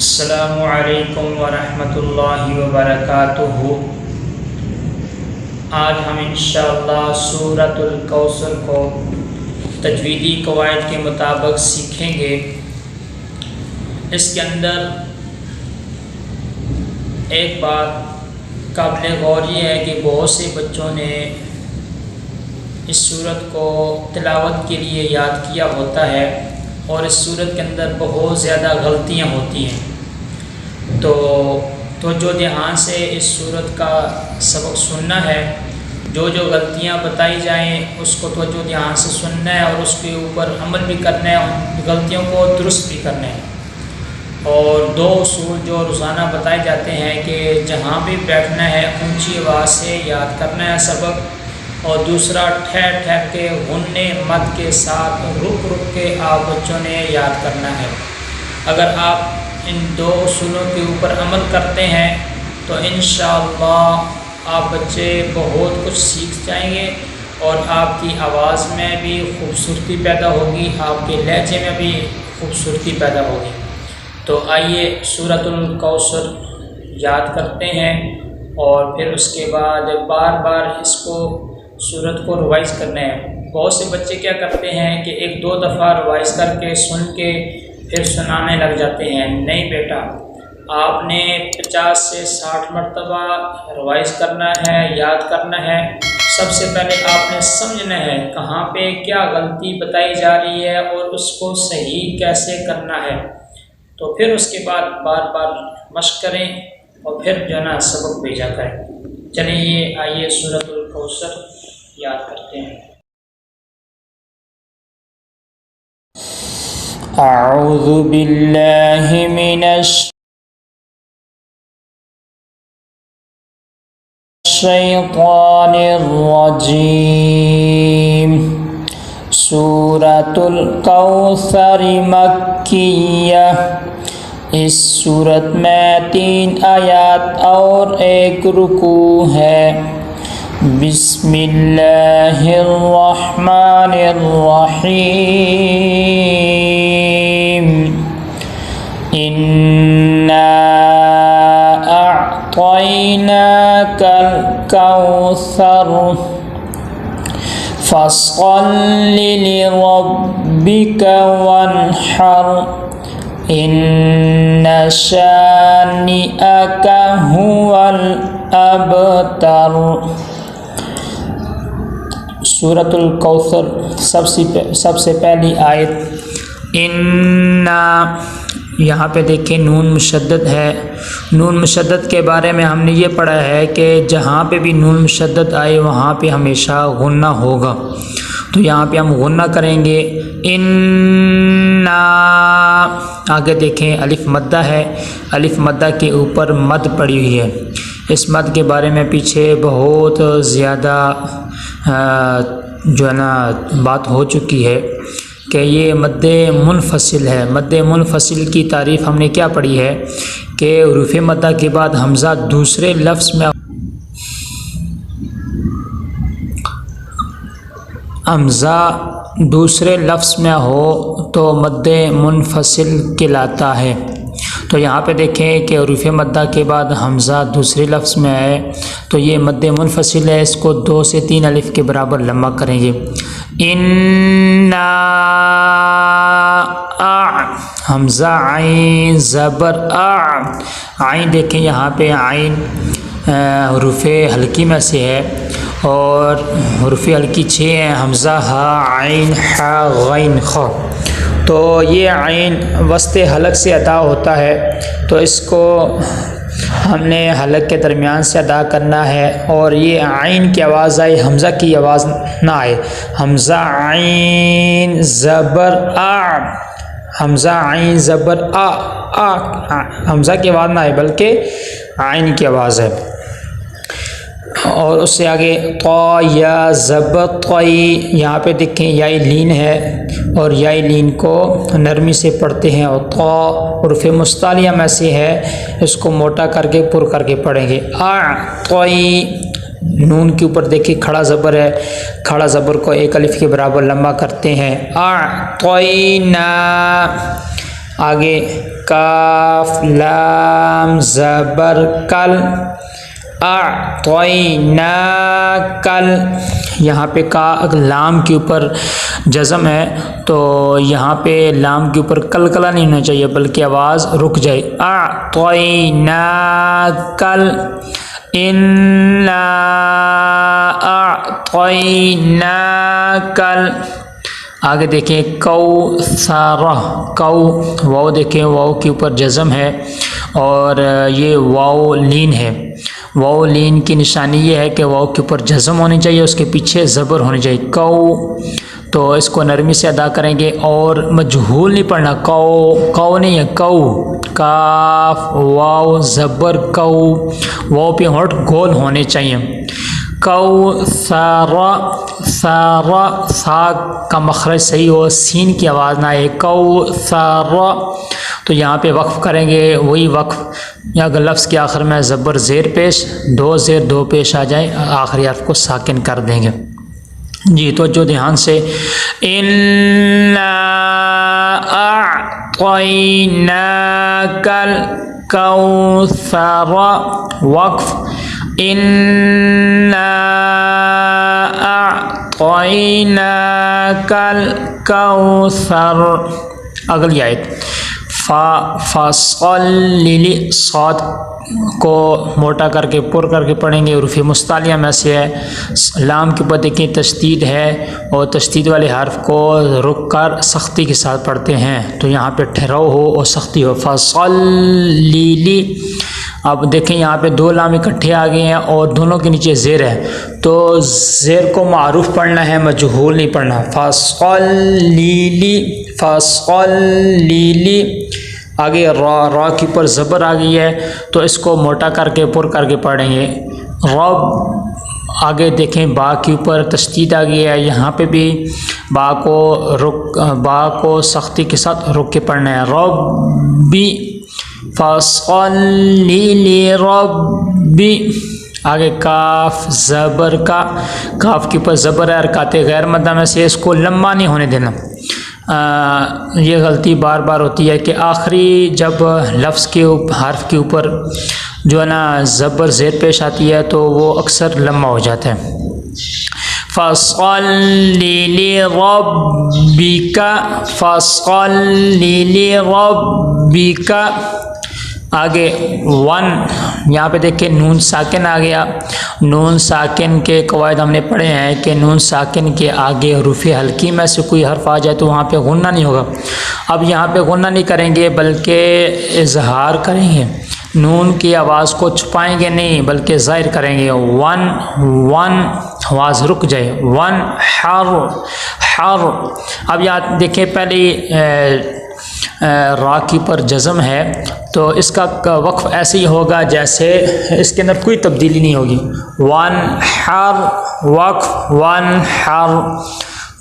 السلام علیکم ورحمۃ اللہ وبرکاتہ۔ آج ہم انشاءاللہ سورۃ الکوثر کو تجویدی قواعد کے مطابق سیکھیں گے۔ اس کے اندر ایک بات قابل غور یہ ہے کہ بہت سے بچوں نے اس سورت کو تلاوت کے لیے یاد کیا ہوتا ہے اور اس سورت کے اندر بہت زیادہ غلطیاں ہوتی ہیں، تو جو دھیان سے اس سورت کا سبق سننا ہے، جو غلطیاں بتائی جائیں اس کو توجہ دھیان سے سننا ہے اور اس کے اوپر عمل بھی کرنا ہے، ان غلطیوں کو درست بھی کرنا ہے۔ اور دو اصول جو روزانہ بتائے جاتے ہیں کہ جہاں بھی بیٹھنا ہے اونچی آواز سے یاد کرنا ہے سبق، اور دوسرا ٹھہر ٹھہر کے غنّے مد کے ساتھ رک رک کے آپ بچوں نے یاد کرنا ہے۔ اگر آپ ان دو اصولوں کے اوپر عمل کرتے ہیں تو انشاءاللہ آپ بچے بہت کچھ سیکھ جائیں گے اور آپ کی آواز میں بھی خوبصورتی پیدا ہوگی، آپ کے لہجے میں بھی خوبصورتی پیدا ہوگی۔ تو آئیے سورۃ الکوثر یاد کرتے ہیں اور پھر اس کے بعد بار بار اس کو سورت کو ریوائز کرنا ہے۔ بہت سے بچے کیا کرتے ہیں کہ ایک دو دفعہ ریوائز کر کے سن کے پھر سنانے لگ جاتے ہیں۔ نہیں بیٹا، آپ نے 50 سے 60 مرتبہ ریوائز کرنا ہے، یاد کرنا ہے۔ سب سے پہلے آپ نے سمجھنا ہے کہاں پہ کیا غلطی بتائی جا رہی ہے اور اس کو صحیح کیسے کرنا ہے، تو پھر اس کے بعد بار بار مشق کریں اور پھر جو ہے نا سبق بھیجا کریں۔ چلیے آئیے سورۃ الکوثر یاد کرتے ہیں۔ اعوذ باللہ من الشیطان الرجیم۔ سورۃ الکوثر مکیہ، اس سورت میں 3 آیات اور 1 رکوع ہے۔ بسم اللہ الرحمن الرحیم۔ انا اعطیناک الکوثر فصل لربک وانحر ان شانئک هو الابتر۔ سورۃ الکوثر سب سے پہلی آیت انا، یہاں پہ دیکھیں نون مشدد ہے۔ نون مشدد کے بارے میں ہم نے یہ پڑھا ہے کہ جہاں پہ بھی نون مشدد آئے وہاں پہ ہمیشہ غنہ ہوگا، تو یہاں پہ ہم غنہ کریں گے انا۔ آگے دیکھیں الف مدہ ہے، الف مدہ کے اوپر مد پڑی ہوئی ہے۔ اس مد کے بارے میں پیچھے بہت زیادہ جو ہے نا بات ہو چکی ہے کہ یہ مد منفصل ہے۔ مد منفصل کی تعریف ہم نے کیا پڑھی ہے کہ حروف مدہ کے بعد حمزہ دوسرے لفظ میں ہو تو مد منفصل کہلاتا ہے۔ تو یہاں پہ دیکھیں کہ حروف مدہ کے بعد حمزہ دوسرے لفظ میں ہے تو یہ مد منفصل ہے، اس کو 2 سے 3 الف کے برابر لمبا کریں گے۔ انا حمزہ عین زبر عین، دیکھیں یہاں پہ عین حروف حلقی میں سے ہے اور حروف حلقی 6 ہیں، حمزہ ہا عین حا غین خ، تو یہ عین وسط حلق سے ادا ہوتا ہے، تو اس کو ہم نے حلق کے درمیان سے ادا کرنا ہے اور یہ عین کی آواز آئے، حمزہ کی آواز نہ آئے۔ حمزہ عین زبر حمزہ عین زبر حمزہ کی آواز نہ آئے بلکہ عین کی آواز ہے۔ اور اس سے آگے طا یا زبر طی، یہاں پہ دیکھیں یائی لین ہے اور یائی لین کو نرمی سے پڑھتے ہیں اور طا حروف مستعلیہ میں سے ہے، اس کو موٹا کر کے پر کر کے پڑھیں گے۔ طی، نون کے اوپر دیکھیں کھڑا زبر ہے، کھڑا زبر کو 1 الف کے برابر لمبا کرتے ہیں۔ اعطینا آگے کاف لام زبر کل، اعطیناکل، یہاں پہ کا لام کے اوپر جزم ہے تو یہاں پہ لام کے اوپر کلکلا نہیں ہونا چاہیے بلکہ آواز رک جائے، اعطیناکل، انا اعطیناکل۔ آگے دیکھیں کوثر، کو واو دیکھیں واو کے اوپر جزم ہے اور یہ واو لین ہے، واو لین کی نشانی یہ ہے کہ واو کے اوپر جزم ہونی چاہیے، اس کے پیچھے زبر ہونی چاہیے، کو، تو اس کو نرمی سے ادا کریں گے اور مجہول نہیں پڑھنا، کو نہیں ہے، کو، کاف واو زبر کو، واو پہ ہونٹ گول ہونے چاہیے، کوثر، ثر، ثا کا مخرج صحیح ہو، سین کی آواز نہ آئے، کوثر، تو یہاں پہ وقف کریں گے، وہی وقف اگر لفظ کے آخر میں زبر زیر پیش، دو زیر دو پیش آ جائیں، آخری حرف کو ساکن کر دیں گے۔ جی تو جو دھیان سے، انا اعطیناکل کوثر، وقف، انا اعطیناکل کوثر۔ اگلی آیت، فصل، صاد کو موٹا کر کے پر کر کے پڑھیں گے، حروف مستعلیہ میں سے ہے، لام کے اوپر دیکھیں تشدید ہے اور تشدید والے حرف کو رک کر سختی کے ساتھ پڑھتے ہیں، تو یہاں پہ ٹھہراؤ ہو اور سختی ہو، فصل۔ اب دیکھیں یہاں پہ دو لام اکٹھے آ گئے ہیں اور دونوں کے نیچے زیر ہے، تو زیر کو معروف پڑھنا ہے، مجہول نہیں پڑھنا، فصل، فصل۔ آگے را کے اوپر زبر آ گئی ہے تو اس کو موٹا کر کے پر کر کے پڑھیں گے، رب۔ آگے دیکھیں با کے اوپر تشدید آ گئی ہے، یہاں پہ بھی با کو سختی کے ساتھ رک کے پڑھنا ہے، ربی، فصل لربی۔ آگے کاف زبر کا، کاف کے اوپر زبر ہے، حرکات غیر مدہ میں سے اس کو لمبا نہیں ہونے دینا، یہ غلطی بار بار ہوتی ہے کہ آخری جب لفظ کے حرف کے اوپر جو ہے نا زبر زیر پیش آتی ہے تو وہ اکثر لمبا ہو جاتا ہے، فصل لربک، فصل لربک۔ آگے ون، یہاں پہ دیکھیں نون ساکن آ گیا، نون ساکن کے قواعد ہم نے پڑھے ہیں کہ نون ساکن کے آگے حروف حلقی میں سے کوئی حرف آ جائے تو وہاں پہ غنہ نہیں ہوگا، اب یہاں پہ غنہ نہیں کریں گے بلکہ اظہار کریں گے، نون کی آواز کو چھپائیں گے نہیں بلکہ ظاہر کریں گے، ون، ون، آواز رک جائے، ون، حر، حر۔ اب یہاں دیکھیں پہلے را کی پر جزم ہے تو اس کا وقف ایسے ہی ہوگا جیسے اس کے اندر کوئی تبدیلی نہیں ہوگی، ون حر، وقف، ون حر۔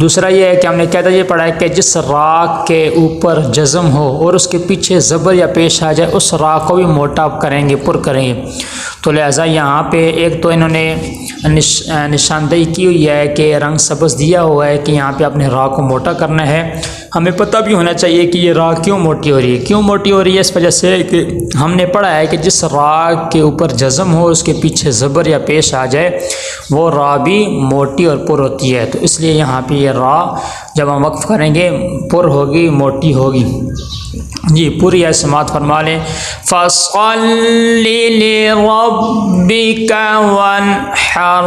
دوسرا یہ ہے کہ ہم نے قاعدہ یہ پڑھا ہے کہ جس را کے اوپر جزم ہو اور اس کے پیچھے زبر یا پیش آ جائے اس را کو بھی موٹا کریں گے، پر کریں گے، تو لہٰذا یہاں پہ ایک تو انہوں نے نشاندہی کی ہوئی ہے کہ رنگ سبز دیا ہوا ہے کہ یہاں پہ اپنے را کو موٹا کرنا ہے، ہمیں پتہ بھی ہونا چاہیے کہ یہ را کیوں موٹی ہو رہی ہے، کیوں موٹی ہو رہی ہے، اس وجہ سے کہ ہم نے پڑھا ہے کہ جس را کے اوپر جزم ہو اس کے پیچھے زبر یا پیش آ جائے وہ را بھی موٹی اور پر ہوتی ہے، تو اس لیے یہاں پہ یہ را جب ہم وقف کریں گے پر ہوگی، موٹی ہوگی۔ جی پوری ہے سماعت فرما لیں، فصل لربک وانحر،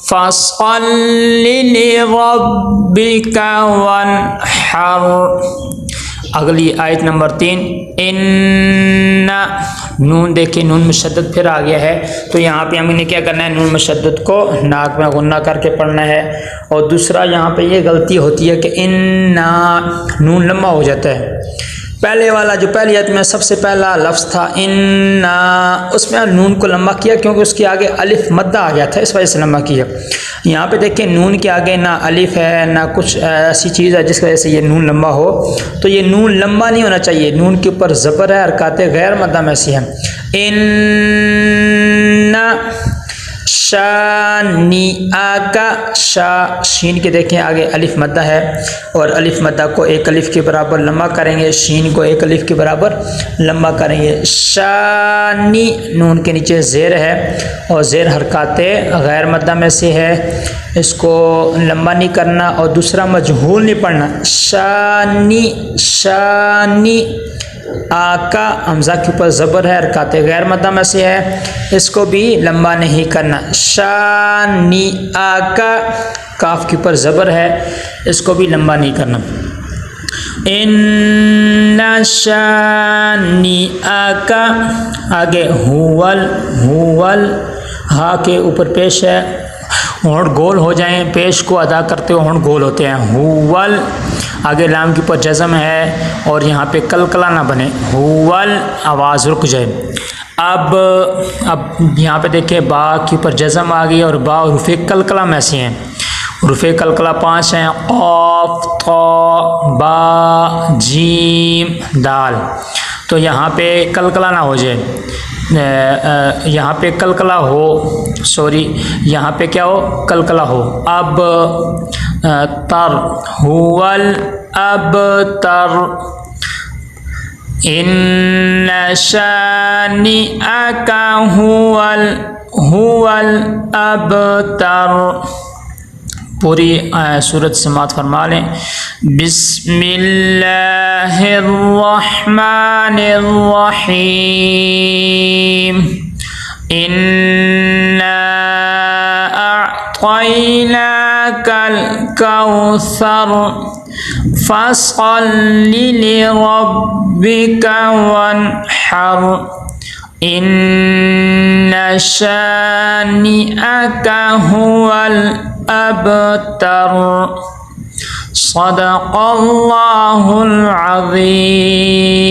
فصل لربک وانحر۔ اگلی آیت نمبر 3، ان، نون دیکھیں نون مشدد پھر آ گیا ہے تو یہاں پہ ہم نے کیا کرنا ہے، نون مشدد کو ناک میں غنہ کر کے پڑھنا ہے، اور دوسرا یہاں پہ یہ غلطی ہوتی ہے کہ ان، نون لمبا ہو جاتا ہے، پہلے والا جو پہلی آیت میں سب سے پہلا لفظ تھا ان، اس میں نون کو لمبا کیا کیونکہ اس کے آگے الف مدہ آ گیا تھا، اس وجہ سے لمبا کیا۔ یہاں پہ دیکھیں نون کے آگے نہ الف ہے نہ کچھ ایسی چیز ہے جس کی وجہ سے یہ نون لمبا ہو، تو یہ نون لمبا نہیں ہونا چاہیے، نون کے اوپر زبر ہے، حرکات غیر مدہ میں سے ہیں، ان شاء شانئک شا شین کے دیکھیں آگے الف مدہ ہے اور الف مدہ کو ایک الف کے برابر لمبا کریں گے، شین کو ایک الف کے برابر لمبا کریں گے۔ شانی نون کے نیچے زیر ہے اور زیر حرکات غیر مدہ میں سے ہے، اس کو لمبا نہیں کرنا اور دوسرا مجہول نہیں پڑھنا۔ شانی شانی آکا حمزہ کے اوپر زبر ہے، حرکات غیر مدہ میں سے ہے، اس کو بھی لمبا نہیں کرنا۔ شانی آکا کاف کے اوپر زبر ہے، اس کو بھی لمبا نہیں کرنا۔ ان شانی آکا آگے ہول ہا کے اوپر پیش ہے، ہونٹ گول ہو جائیں، پیش کو ادا کرتے ہوئے ہونٹ گول ہوتے ہیں۔ ہول آگے لام کے اوپر جزم ہے اور یہاں پہ کلکلا نہ بنے، ہول آواز رک جائے۔ اب یہاں پہ دیکھیں با کے اوپر جزم آ گئی اور با حروف کلکلا میں سے ہیں، حروف کلکلا 5 ہیں، قاف طا با جیم دال، تو یہاں پہ کلکلا نہ ہو جائے، یہاں پہ کلکلا ہو، یہاں پہ کیا ہو، کلکلا ہو۔ اب تر ہول اب تر ان شانئک هو الابتر۔ پوری صورت سماعت فرما لیں۔ بسم اللہ الرحمن الرحیم انا اعطیناک الکوثر فصل لربک وانحر ان شانئک هو الابتر۔ صدق اللہ العظیم۔